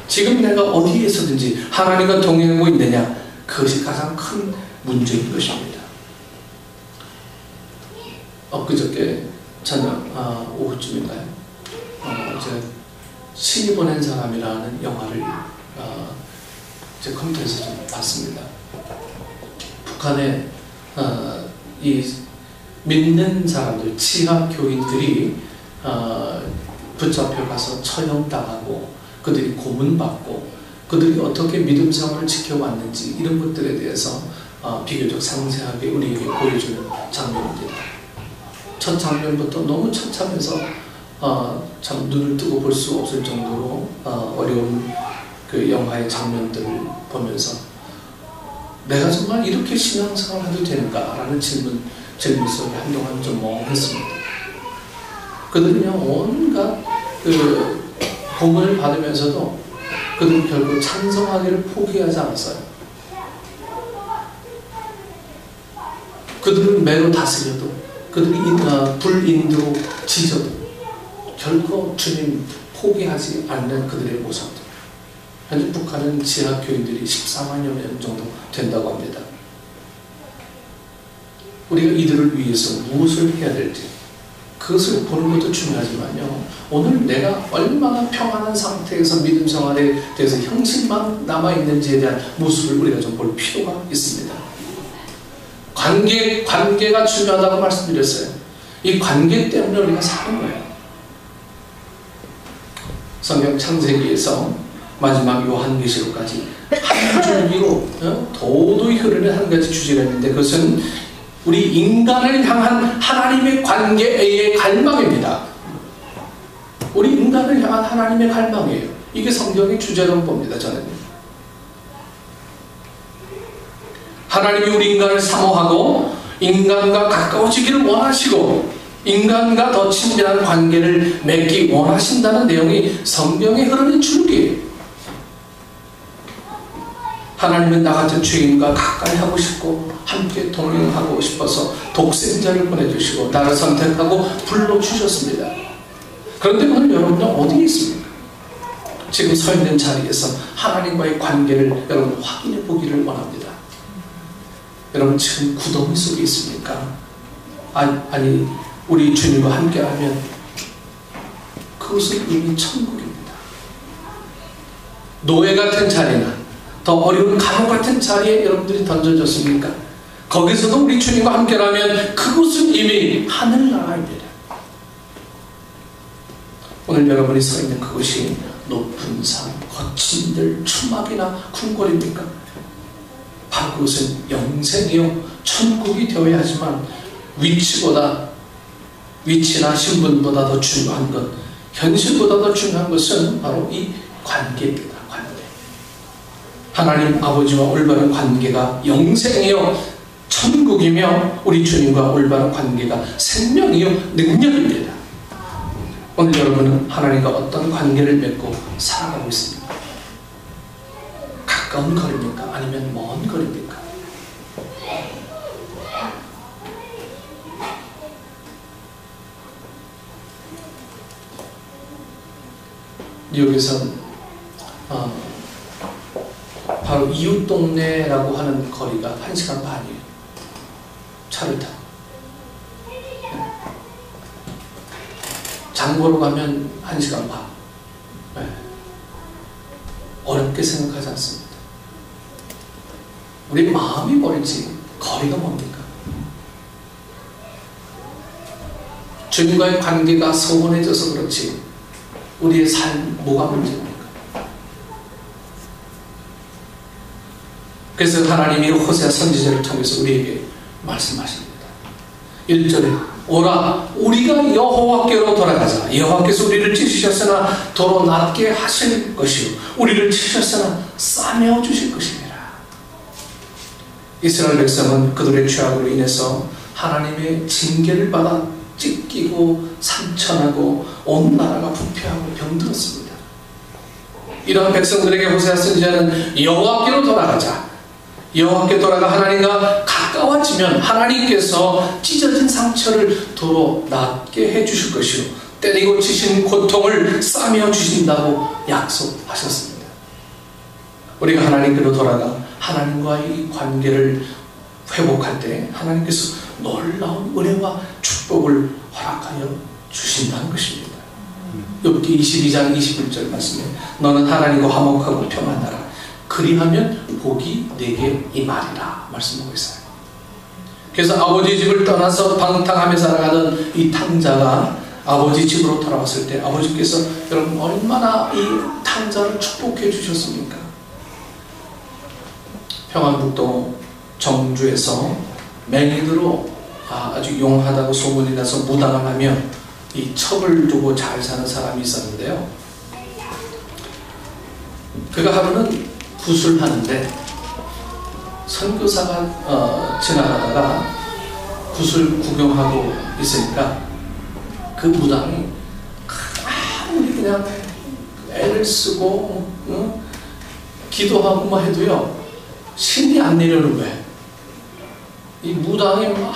지금 내가 어디에서든지 하나님과 동행하고 있느냐, 그것이 가장 큰 문제인 것입니다. 엊그저께 저녁 오후쯤인가요? 제가 신이 보낸 사람이라는 영화를 제 컴퓨터에서 좀 봤습니다. 북한의 이 믿는 사람들, 치하 교인들이 붙잡혀 가서 처형당하고 그들이 고문받고 그들이 어떻게 믿음 생활을 지켜왔는지 이런 것들에 대해서 비교적 상세하게 우리에게 보여주는 장면입니다. 첫 장면부터 너무 처참해서 참 눈을 뜨고 볼 수 없을 정도로 어려운 그 영화의 장면들을 보면서 내가 정말 이렇게 신앙생활을 해도 되는가라는 질문 속에 한동안 좀 멍했습니다. 그들은요 온갖 그 고문을 받으면서도 그들은 결국 찬성하기를 포기하지 않았어요. 그들은 매로 다스려도 그들이 불인도로 지져도 결코 주님 포기하지 않는 그들의 모습들. 현재 북한은 지하 교인들이 14만여 명 정도 된다고 합니다. 우리가 이들을 위해서 무엇을 해야 될지 그것을 보는 것도 중요하지만요, 오늘 내가 얼마나 평안한 상태에서 믿음 생활에 대해서 형식만 남아있는지에 대한 모습을 우리가 좀 볼 필요가 있습니다. 관계가 중요하다고 말씀드렸어요. 이 관계 때문에 우리가 사는 거예요. 성경 창세기에서 마지막 요한계시록까지 한 줄기로 도도히 흐르는 한 가지 주제가 있는데, 그것은 우리 인간을 향한 하나님의 관계의 갈망입니다. 우리 인간을 향한 하나님의 갈망이에요. 이게 성경의 주제라고 봅니다. 저는 하나님이 우리 인간을 사모하고 인간과 가까워지기를 원하시고 인간과 더 친밀한 관계를 맺기 원하신다는 내용이 성경에 흐르는 줄기예요. 하나님은 나 같은 죄인과 가까이 하고 싶고 함께 동행하고 싶어서 독생자를 보내주시고 나를 선택하고 불러주셨습니다. 그런데 오늘 여러분은 어디에 있습니까? 지금 서 있는 자리에서 하나님과의 관계를 여러분 확인해 보기를 원합니다. 여러분 지금 구덩이 속에 있습니까? 아니 우리 주님과 함께하면 그것은 이미 천국입니다. 노예 같은 자리나 더 어려운 감옥 같은 자리에 여러분들이 던져졌습니까? 거기서도 우리 주님과 함께라면 그곳은 이미 하늘나라입니다. 오늘 여러분이 서 있는 그곳이 높은 산, 거친 들, 추막이나 궁궐입니까? 바로 그것은 영생이요 천국이 되어야 하지만 위치나 신분보다 더 중요한 것, 현실보다 더 중요한 것은 바로 이 관계입니다. 하나님 아버지와 올바른 관계가 영생이요 천국이며 우리 주님과 올바른 관계가 생명이요 능력입니다. 오늘 여러분은 하나님과 어떤 관계를 맺고 살아가고 있습니까? 가까운 거리입니까? 아니면 먼 거리입니까? 뉴욕에서 바로 이웃 동네라고 하는 거리가 1시간 반이에요. 차를 타고. 장보러 가면 1시간 반. 네. 어렵게 생각하지 않습니다. 우리 마음이 멀지 거리가 뭡니까? 주님과의 관계가 소원해져서 그렇지 우리의 삶 뭐가 문제입니까? 그래서 하나님이 호세아 선지자를 통해서 우리에게 말씀하십니다. 1절에 오라 우리가 여호와께로 돌아가자. 여호와께서 우리를 찢으셨으나 도로 낮게 하실 것이요 우리를 치셨으나 싸매어 주실 것입니다. 이스라엘 백성은 그들의 죄악으로 인해서 하나님의 징계를 받아 찢기고 상처나고 온 나라가 부패하고 병들었습니다. 이러한 백성들에게 호세아 선지자는 여호와께로 돌아가자. 여호와께 돌아가 하나님과 가까워지면 하나님께서 찢어진 상처를 도로 낫게 해주실 것이요 때리고 치신 고통을 싸매어 주신다고 약속하셨습니다. 우리가 하나님께로 돌아가 하나님과의 관계를 회복할 때 하나님께서 놀라운 은혜와 축복을 허락하여 주신다는 것입니다. 욥기 22장 21절 말씀에 너는 하나님과 화목하고 평안하라. 그리하면 복이 내게 임하리라 말씀하고 있어요. 그래서 아버지 집을 떠나서 방탕하며 살아가던 이 탕자가 아버지 집으로 돌아왔을 때 아버지께서 여러분 얼마나 이 탕자를 축복해 주셨습니까? 평안북도 정주에서 맹인으로 아주 용하다고 소문이 나서 무당을 하며 이 첩을 두고 잘 사는 사람이 있었는데요. 그가 하루는 구슬하는데 선교사가 지나가다가 구슬 구경하고 있으니까 그 무당이 아무리 그냥 애를 쓰고 기도하고 뭐 해도요 신이 안 내려오는 거예요. 이 무당이 막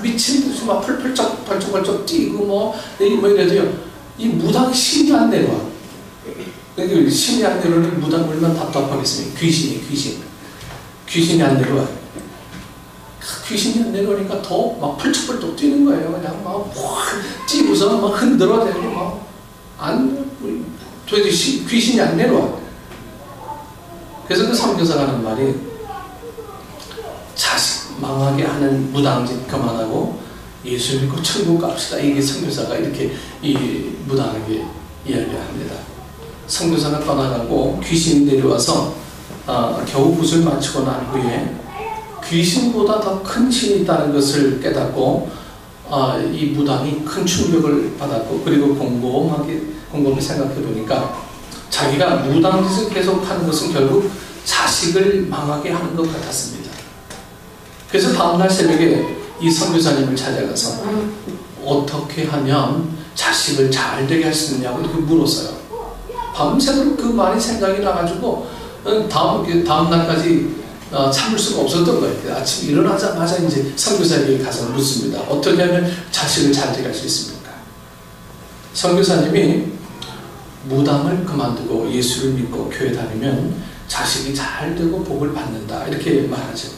미친 듯이 막 펄쩍 뛰고 뭐 이래도요 이 무당 신이 안 내려와. 그러니까 신이 안 내려오니 무당 얼마나 답답하겠습니까? 귀신이 안 내려와요. 귀신이 안 내려오니까 더 막 펄쩍 뛰는 거예요. 그냥 막 뛰고서 막 흔들어대고 도대체 귀신이 안 내려와. 그래서 그 선교사가 하는 말이 자식 망하게 하는 무당짓 그만하고 예수 믿고 천국 갑시다. 이게 선교사가 이렇게 이 무당에게 이야기합니다. 선교사가 떠나가고 귀신이 내려와서 겨우 굿을 마치고 난 후에 귀신보다 더 큰 신이 있다는 것을 깨닫고 이 무당이 큰 충격을 받았고 그리고 곰곰이 생각해 보니까 자기가 무당짓을 계속하는 것은 결국 자식을 망하게 하는 것 같았습니다. 그래서 다음날 새벽에 이 선교사님을 찾아가서 어떻게 하면 자식을 잘 되게 할 수 있느냐고 이렇게 물었어요. 밤새도록 그 말이 생각이 나가지고 다음 날까지 참을 수가 없었던 거예요. 아침 일어나자마자 이제 선교사님에게 가서 묻습니다. 어떻게 하면 자식을 잘 되게 할 수 있습니까? 선교사님이 무당을 그만두고 예수를 믿고 교회 다니면 자식이 잘 되고 복을 받는다 이렇게 말하죠.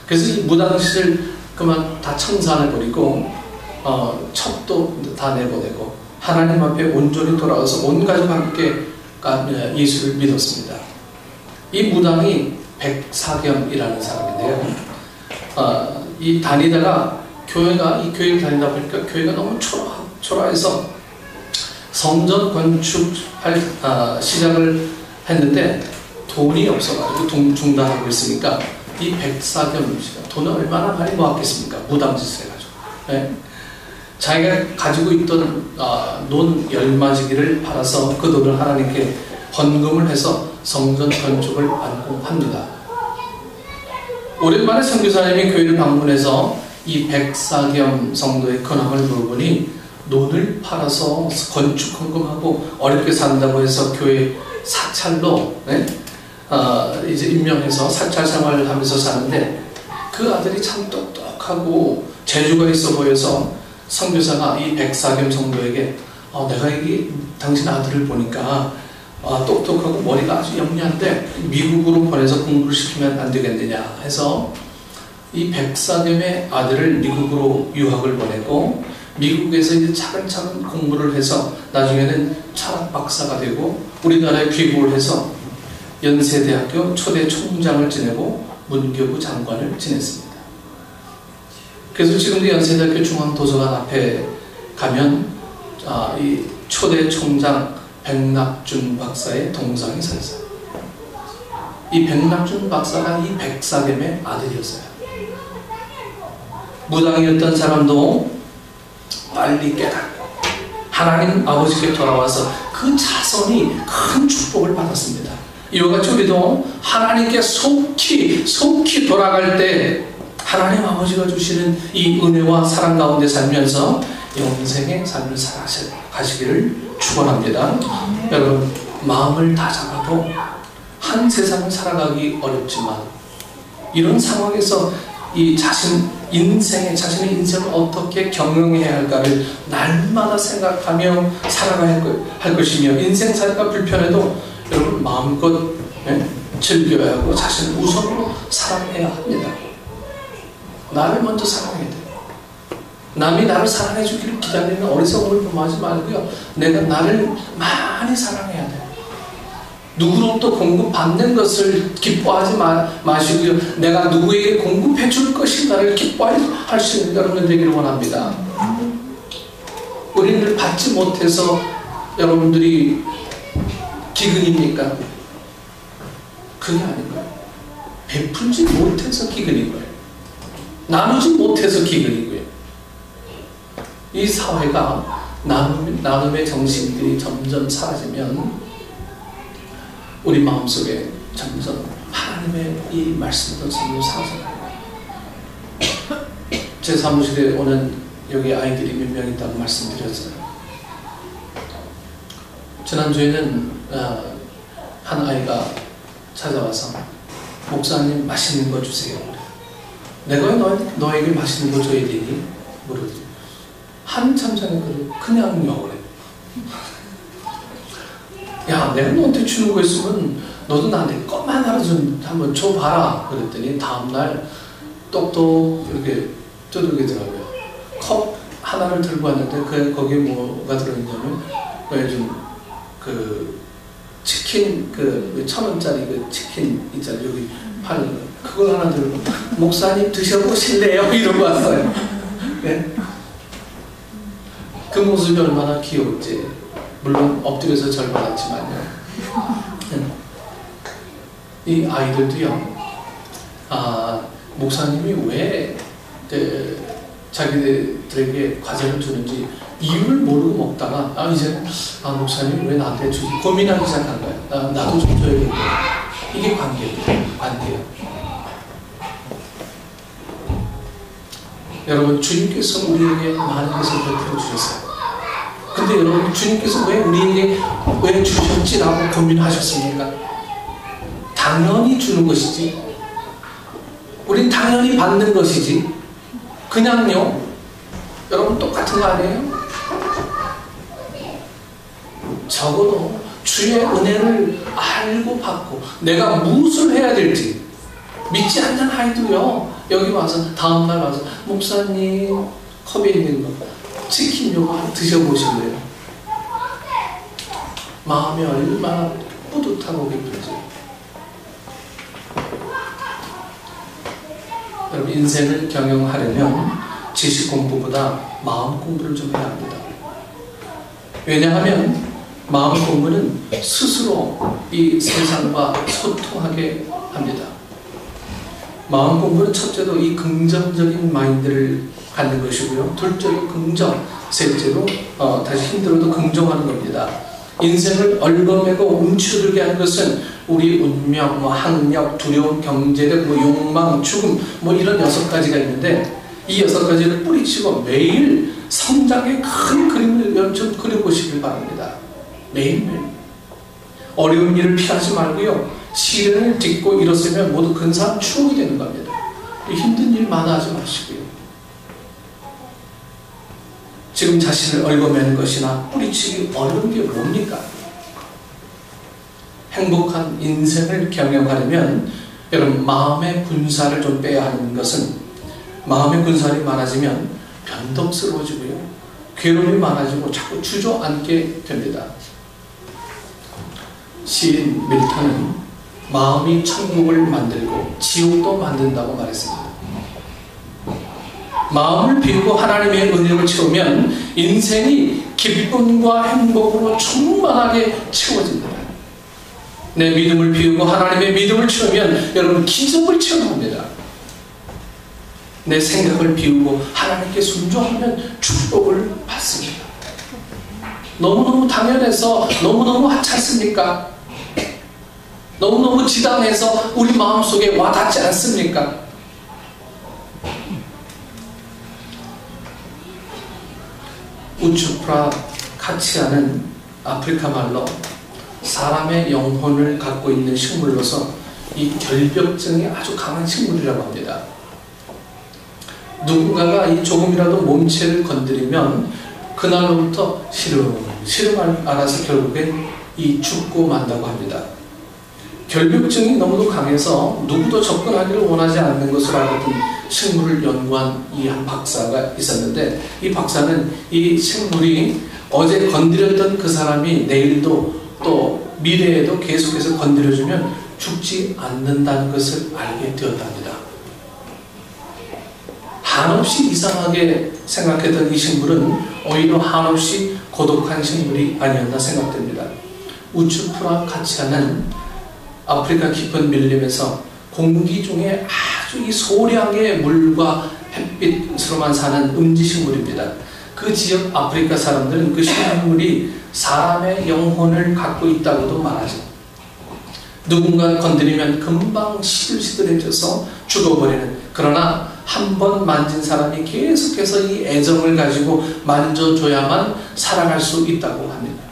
그래서 이 무당짓을 그만 다 청산해버리고 첩도 다 내보내고 하나님 앞에 온전히 돌아와서 온 가족과 함께 예수를 믿었습니다. 이 무당이 백사겸이라는 사람인데요. 이 다니다가 이 교회를 다니다 보니까 교회가 너무 초라해서 성전 건축할 시작을 했는데 돈이 없어가지고 중단하고 있으니까 이 백사겸 씨가 돈을 얼마나 많이 모았겠습니까? 무당짓을 해가지고. 네. 자기가 가지고 있던 논 열마지기를 팔아서 그 돈을 하나님께 헌금을 해서 성전 건축을 완공합니다. 오랜만에 선교사님이 교회를 방문해서 이 백사겸 성도의 근황을 물어보니 논을 팔아서 건축 헌금하고 어렵게 산다고 해서 교회 사찰로 이제 임명해서 사찰 생활을 하면서 사는데 그 아들이 참 똑똑하고 재주가 있어 보여서 선교사가 이 백사겸 성도에게 내가 이게 당신 아들을 보니까 똑똑하고 머리가 아주 영리한데 미국으로 보내서 공부를 시키면 안 되겠느냐 해서 이 백사겸의 아들을 미국으로 유학을 보내고 미국에서 이제 차근차근 공부를 해서 나중에는 철학 박사가 되고 우리나라에 귀국을 해서 연세대학교 초대 총장을 지내고 문교부 장관을 지냈습니다. 그래서 지금도 연세대학교 중앙도서관 앞에 가면 이 초대 총장 백낙준 박사의 동상이 서 있어요. 이 백낙준 박사가 이 백사겸의 아들이었어요. 무당이었던 사람도 빨리 깨닫고 하나님 아버지께 돌아와서 그 자손이 큰 축복을 받았습니다. 이와 같이 우리도 하나님께 속히 돌아갈 때 하나님 아버지가 주시는 이 은혜와 사랑 가운데 살면서 영생의 삶을 살아가시기를 축원합니다. 여러분, 마음을 다잡아도 한 세상을 살아가기 어렵지만 이런 상황에서 이 자신의 인생을 어떻게 경영해야 할까를 날마다 생각하며 살아가야 할 것이며, 인생살이가 불편해도 여러분 마음껏 즐겨야 하고 자신을 우선으로 사랑해야 합니다. 나를 먼저 사랑해야 돼요. 남이 나를 사랑해 주기를 기다리는 어리석음을 범하지 말고요, 내가 나를 많이 사랑해야 돼요. 누구로부터 공급받는 것을 기뻐하지 마시고요, 내가 누구에게 공급해 줄 것인가를 기뻐할 수 있는 여러분들 되기를 원합니다. 우리는 받지 못해서 여러분들이 기근입니까? 그게 아니고요, 베풀지 못해서 기근이고요, 나누지 못해서 기근이고요. 이 사회가 나눔의 정신들이 점점 사라지면 우리 마음속에 점점 하나님의 이 말씀도 점점 사라져가요. 제 사무실에 오는 여기 아이들이 몇 명 있다고 말씀드렸어요. 지난주에는 한 아이가 찾아와서 목사님 맛있는 거 주세요. 내가 왜 너에게 맛있는 거 줘야 되니? 모르지. 한참 전에 그냥요. 그래. 야, 내가 너한테 주는 거 있으면 너도 나한테 것만 하나 좀 한번 줘봐라. 그랬더니 다음날 똑똑 이렇게 두들기더라고요. 컵 하나를 들고 왔는데 거기에 뭐가 들어있냐면 요즘 치킨 1,000원짜리 그 치킨 있잖아요. 여기 파는 거. 그걸 하나 들고 목사님 드셔보실래요? 이러고 왔어요. 네? 그 모습이 얼마나 귀여울지. 물론 엎드려서 절 받았지만요. 이 아이들도요, 목사님이 왜 자기들에게 과자를 주는지 이유를 모르고 먹다가 이제 목사님 왜 나한테 주지? 고민하기 시작한 거예요. 나도 좀 줘야겠네. 이게 관계예요. 여러분, 주님께서 우리에게 많은 것을 베풀어 주셨어요. 근데 여러분, 주님께서 왜 우리에게 왜 주셨지라고 고민하셨습니까? 당연히 주는 것이지. 우린 당연히 받는 것이지. 그냥요. 여러분, 똑같은 거 아니에요? 적어도 주의 은혜를 알고 받고 내가 무엇을 해야 될지 믿지 않는 아이도요, 여기 와서 다음날 와서 목사님 컵에 있는 거 치킨 요거 드셔보실래요? 마음이 얼마나 뿌듯하고 기쁘지. 여러분, 인생을 경영하려면 지식 공부보다 마음 공부를 좀 해야 합니다. 왜냐하면 마음 공부는 스스로 이 세상과 소통하게 합니다. 마음 공부는 첫째로 이 긍정적인 마인드를 갖는 것이고요, 둘째로 긍정, 셋째로 다시 힘들어도 긍정하는 겁니다. 인생을 얽어매고 움츠들게 하는 것은 우리 운명, 학력, 두려움, 경제력, 욕망, 죽음 이런 6가지가 있는데, 이 6가지를 뿌리치고 매일 성장의 큰 그림을 좀 그려보시길 바랍니다. 매일매일. 어려운 일을 피하지 말고요, 시련을 딛고 일었으면 모두 근사한 추억이 되는 겁니다. 힘든 일 많아하지 마시고요. 지금 자신을 얽어매는 것이나 뿌리치기 어려운 게 뭡니까? 행복한 인생을 경영하려면 여러분, 마음의 군사를 좀 빼야 하는 것은, 마음의 군살이 많아지면 변덕스러워지고요. 괴로움이 많아지고 자꾸 주저앉게 됩니다. 시인 밀턴은 마음이 천국을 만들고 지옥도 만든다고 말했습니다. 마음을 비우고 하나님의 은혜를 채우면 인생이 기쁨과 행복으로 충만하게 채워집니다. 내 믿음을 비우고 하나님의 믿음을 채우면 여러분 기적을 체험합니다. 내 생각을 비우고 하나님께 순종하면 축복을 받습니다. 너무너무 당연해서 너무너무 하찮습니까? 너무너무 지당해서 우리 마음속에 와닿지 않습니까? 우추프라 카치아는 아프리카 말로 사람의 영혼을 갖고 있는 식물로서 이 결벽증이 아주 강한 식물이라고 합니다. 누군가가 이 조금이라도 몸체를 건드리면 그날로부터 시름 알아서 결국엔 이 죽고 만다고 합니다. 결벽증이 너무도 강해서 누구도 접근하기를 원하지 않는 것으로 알았던 식물을 연구한 이 한 박사가 있었는데, 이 박사는 이 식물이 어제 건드렸던 그 사람이 내일도 또 미래에도 계속해서 건드려주면 죽지 않는다는 것을 알게 되었답니다. 한없이 이상하게 생각했던 이 식물은 오히려 한없이 고독한 식물이 아니었나 생각됩니다. 우추프라 카치아는 아프리카 깊은 밀림에서 공기 중에 아주 이 소량의 물과 햇빛으로만 사는 음지식물입니다. 그 지역 아프리카 사람들은 그 식물이 사람의 영혼을 갖고 있다고도 말하죠. 누군가 건드리면 금방 시들시들해져서 죽어버리는, 그러나 한 번 만진 사람이 계속해서 이 애정을 가지고 만져줘야만 살아갈 수 있다고 합니다.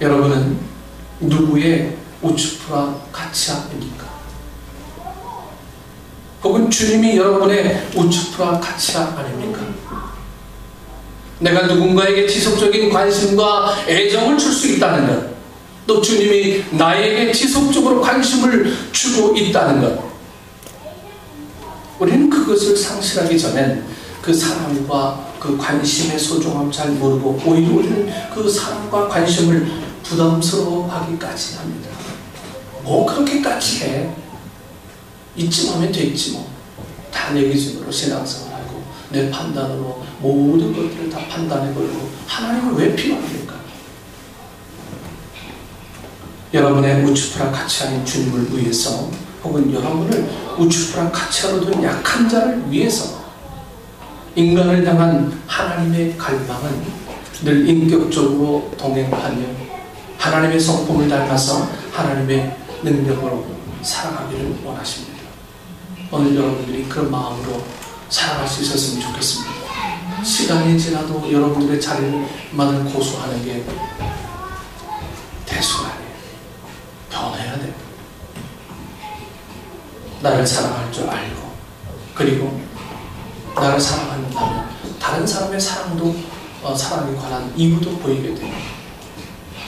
여러분은 누구의 우추프라 카치아입니까? 혹은 주님이 여러분의 우추프라 카치아 아닙니까? 내가 누군가에게 지속적인 관심과 애정을 줄 수 있다는 것, 또 주님이 나에게 지속적으로 관심을 주고 있다는 것, 우리는 그것을 상실하기 전엔 그 사랑과 그 관심의 소중함 잘 모르고 오히려 우리는 그 사랑과 관심을 부담스러워하기까지 합니다. 뭐 그렇게까지 해? 이쯤 하면 됐지 뭐. 다 내 기준으로 신앙생활하고 내 판단으로 모든 것들을 다 판단해버리고 하나님은 왜 필요합니까? 여러분의 우추프라 카치아인 주님을 위해서, 혹은 여러분을 우추프라 카치아로 둔 약한 자를 위해서 인간을 향한 하나님의 갈망은 늘 인격적으로 동행하며 하나님의 성품을 닮아서 하나님의 능력으로 살아가기를 원하십니다. 오늘 여러분들이 그런 마음으로 살아갈 수 있었으면 좋겠습니다. 시간이 지나도 여러분들의 자리만을 고수하는 게 대수가 아니에요. 변해야 돼요. 나를 사랑할 줄 알고, 그리고 나를 사랑한다면 다른 사람의 사랑에 관한 이유도 보이게 돼요.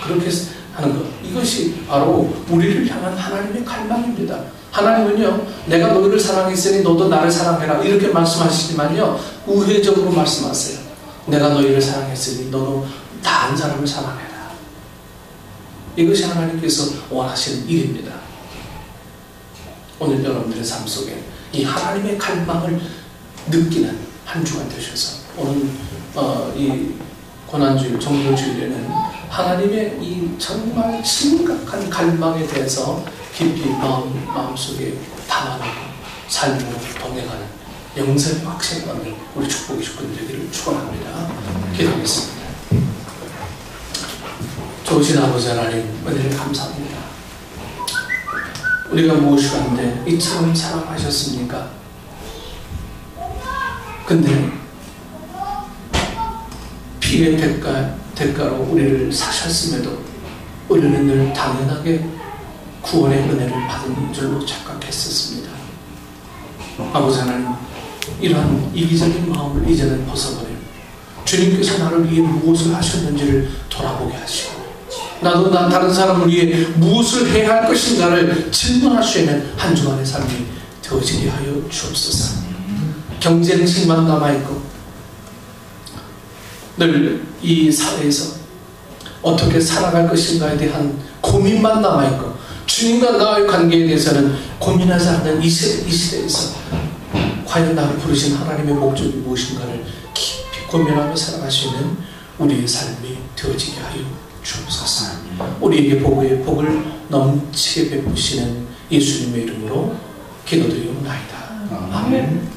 그렇게 하는 것, 이것이 바로 우리를 향한 하나님의 갈망입니다. 하나님은요, 내가 너희를 사랑했으니 너도 나를 사랑해라 이렇게 말씀하시지만요, 우회적으로 말씀하세요. 내가 너희를 사랑했으니 너도 다른 사람을 사랑해라. 이것이 하나님께서 원하시는 일입니다. 오늘 여러분들의 삶 속에 이 하나님의 갈망을 느끼는 한 주간 되셔서, 오늘 이 고난주일, 정묘주일에는 하나님의 이 정말 심각한 갈망에 대해서 깊이 마음속에 담아놓고 삶으로 동행하는 영생의 확신을 얻는 우리 축복의 주권 되기를 축원합니다. 기도하겠습니다. 좋으신 아버지 하나님, 은혜를 감사합니다. 우리가 무엇이간데 이처럼 사랑하셨습니까? 근데 피의 대가로 우리를 사셨음에도 우리는 늘 당연하게 구원의 은혜를 받은 줄로 착각했었습니다. 아버지 하나님, 이러한 이기적인 마음을 이제는 벗어버려 주님께서 나를 위해 무엇을 하셨는지를 돌아보게 하시고, 나도 다른 사람을 위해 무엇을 해야 할 것인가를 질문할 수 있는 한 주간의 삶이 되어지게 하여 주옵소서. 경쟁심만 남아있고 늘 이 사회에서 어떻게 살아갈 것인가에 대한 고민만 남아있고 주님과 나의 관계에 대해서는 고민하지 않는 이 시대에서 과연 나를 부르신 하나님의 목적이 무엇인가를 깊이 고민하며 살아갈 수 있는 우리의 삶이 되어지게 하여 주옵소서. 우리에게 복을 넘치게 베푸시는 예수님의 이름으로 기도드리옵나이다. 아멘.